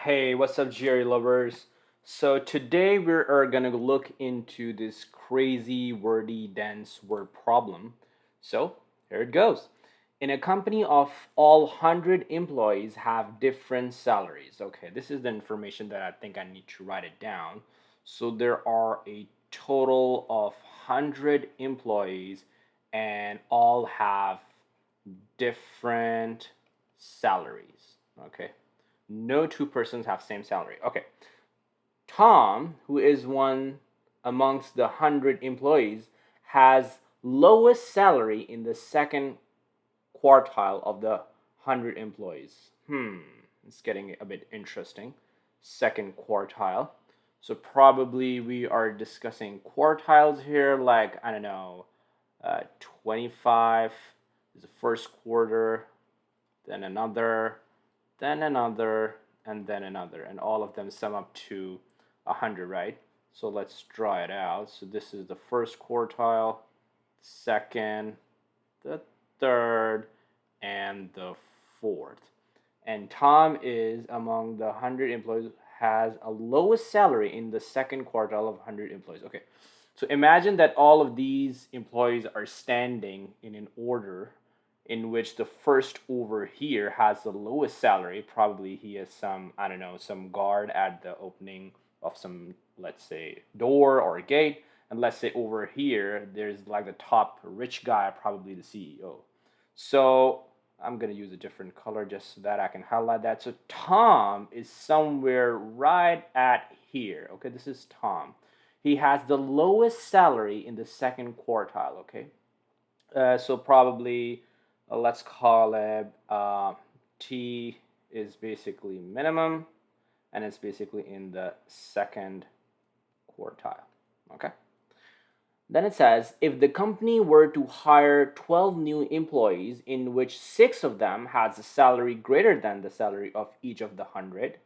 Hey, what's up, GRE lovers? So today we are gonna look into this crazy wordy dense word problem. So here it goes. In a company of all 100 employees have different salaries. Okay, this is the information that I think I need to write it down. So there are a total of 100 employees and all have different salaries. Okay, no two persons have same salary. Okay. Tom, who is one amongst the 100 employees, has lowest salary in the second quartile of the 100 employees. It's getting a bit interesting. Second quartile. So probably we are discussing quartiles here, like, I don't know, 25 is the first quarter, then another, and then another, and all of them sum up to 100, right? So let's draw it out. So this is the first quartile, second, the third, and the fourth. And Tom is among the 100 employees has a lowest salary in the second quartile of 100 employees. Okay, so imagine that all of these employees are standing in an order in which the first over here has the lowest salary. Probably he is some, I don't know, some guard at the opening of some, let's say, door or gate. And let's say over here, there's like the top rich guy, probably the CEO. So I'm going to use a different color just so that I can highlight that. So Tom is somewhere right at here. Okay, this is Tom. He has the lowest salary in the second quartile. Okay, so probably let's call it T is basically minimum, and it's basically in the second quartile. Okay. Then it says if the company were to hire 12 new employees, in which 6 of them has a salary greater than the salary of each of the 100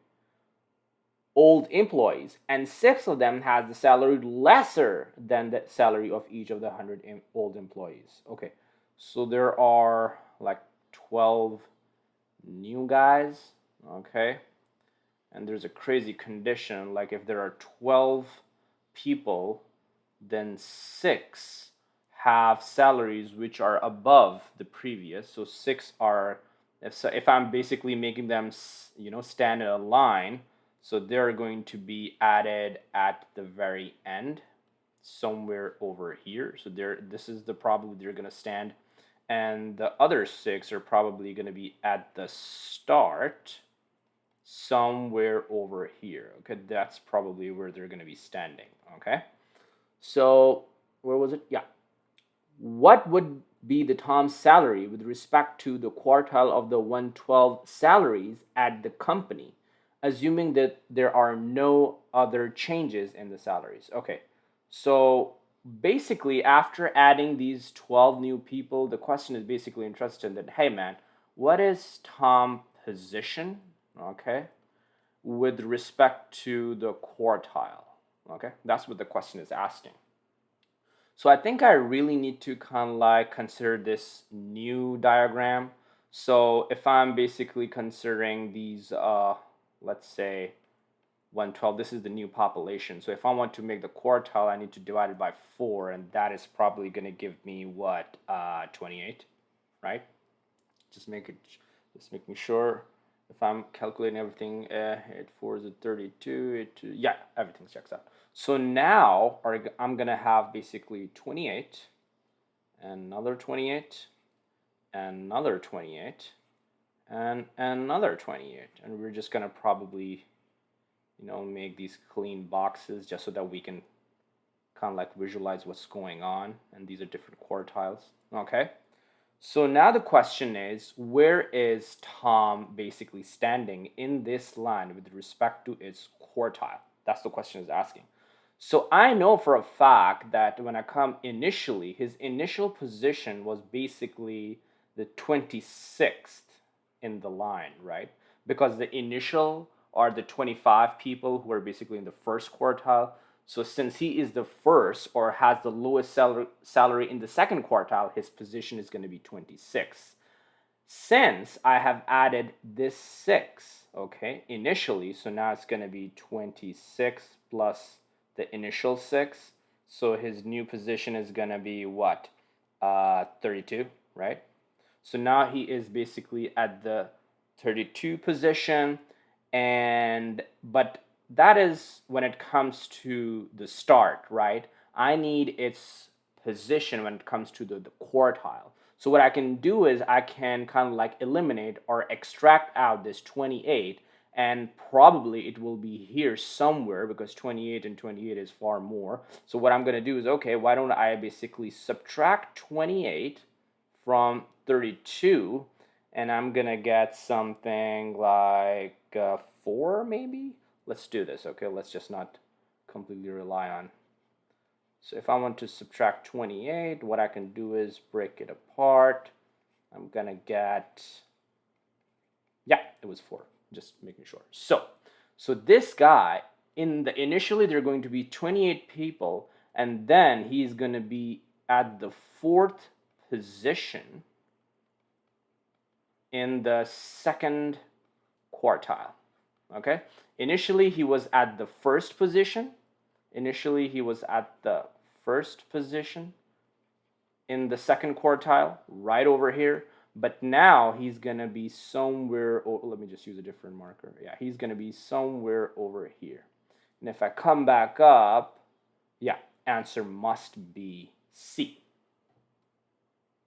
old employees, and 6 of them has the salary lesser than the salary of each of the 100 old employees. Okay, so there are like 12 new guys. Okay, and there's a crazy condition, like if there are 12 people, then 6 have salaries which are above the previous. So 6 are, if I'm basically making them stand in a line, so they're going to be added at the very end, somewhere over here. So this is the probably they're going to stand, and the other 6 are probably going to be at the start, somewhere over here. Okay, that's probably where they're going to be standing. Okay, so where was it? Yeah. What would be the Tom's salary with respect to the quartile of the 112 salaries at the company, assuming that there are no other changes in the salaries? Okay, so basically, after adding these 12 new people, the question is basically interested in that, hey man, what is Tom's position, okay, with respect to the quartile? Okay, that's what the question is asking. So I think I really need to kind of like consider this new diagram. So if I'm basically considering these, let's say 112, this is the new population. So if I want to make the quartile, I need to divide it by 4, and that is probably going to give me what, 28, right? Just making sure if I'm calculating everything. 8 4 is 32. Yeah, everything checks out. So now I'm gonna have basically 28, another 28, another 28, and another 28, and we're just gonna probably make these clean boxes just so that we can kind of like visualize what's going on, and these are different quartiles. Okay, so now the question is, where is Tom basically standing in this line with respect to its quartile? That's the question is asking. So I know for a fact that when I come initially, his initial position was basically the 26th in the line, right? Because the initial are the 25 people who are basically in the first quartile. So since he is the first or has the lowest salary in the second quartile, his position is going to be 26. since I have added this 6, okay, initially, so now it's going to be 26 plus the initial 6. So his new position is going to be what? 32, right? So now he is basically at the 32 position, and but that is when it comes to the start, right? I need its position when it comes to the quartile. So what I can do is I can kind of like eliminate or extract out this 28, and probably it will be here somewhere because 28 and 28 is far more. So what I'm going to do is, okay, why don't I basically subtract 28 from 32, and I'm going to get something like 4 maybe? Let's do this, okay? Let's just not completely rely on. So if I want to subtract 28, what I can do is break it apart. I'm going to get, yeah, it was 4, just making sure. So this guy, initially there are going to be 28 people, and then he's going to be at the 4th position in the 2nd quartile. Okay, initially he was at the 1st position. Initially he was at the 1st position in the 2nd quartile, right over here. But now he's gonna be somewhere. Oh, let me just use a different marker. Yeah, he's gonna be somewhere over here. And if I come back up, yeah, answer must be C.